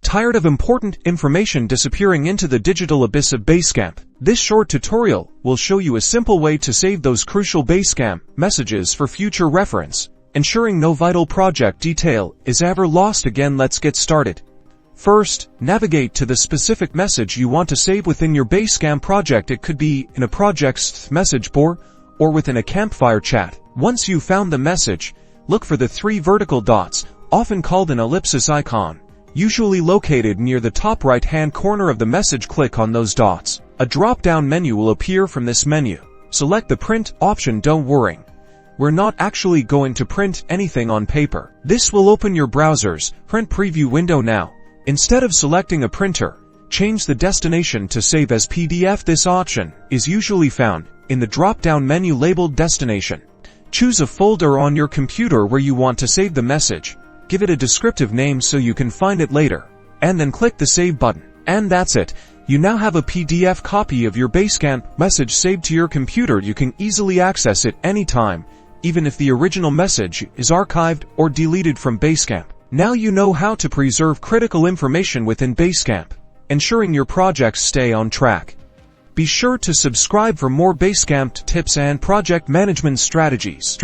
Tired of important information disappearing into the digital abyss of Basecamp? This short tutorial will show you a simple way to save those crucial Basecamp messages for future reference, ensuring no vital project detail is ever lost again. Let's get started. First, navigate to the specific message you want to save within your Basecamp project. It could be in a project's message board or within a campfire chat. Once you've found the message, look for the three vertical dots, often called an ellipsis icon, usually located near the top right-hand corner of the message. Click on those dots. A drop-down menu will appear from this menu. Select the print option. Don't worry, we're not actually going to print anything on paper. This will open your browser's print preview window now. Instead of selecting a printer, change the destination to Save as PDF. This option is usually found in the drop-down menu labeled Destination. Choose a folder on your computer where you want to save the message. Give it a descriptive name so you can find it later, and then click the Save button. And that's it. You now have a PDF copy of your Basecamp message saved to your computer. You can easily access it anytime, even if the original message is archived or deleted from Basecamp. Now you know how to preserve critical information within Basecamp, ensuring your projects stay on track. Be sure to subscribe for more Basecamp tips and project management strategies.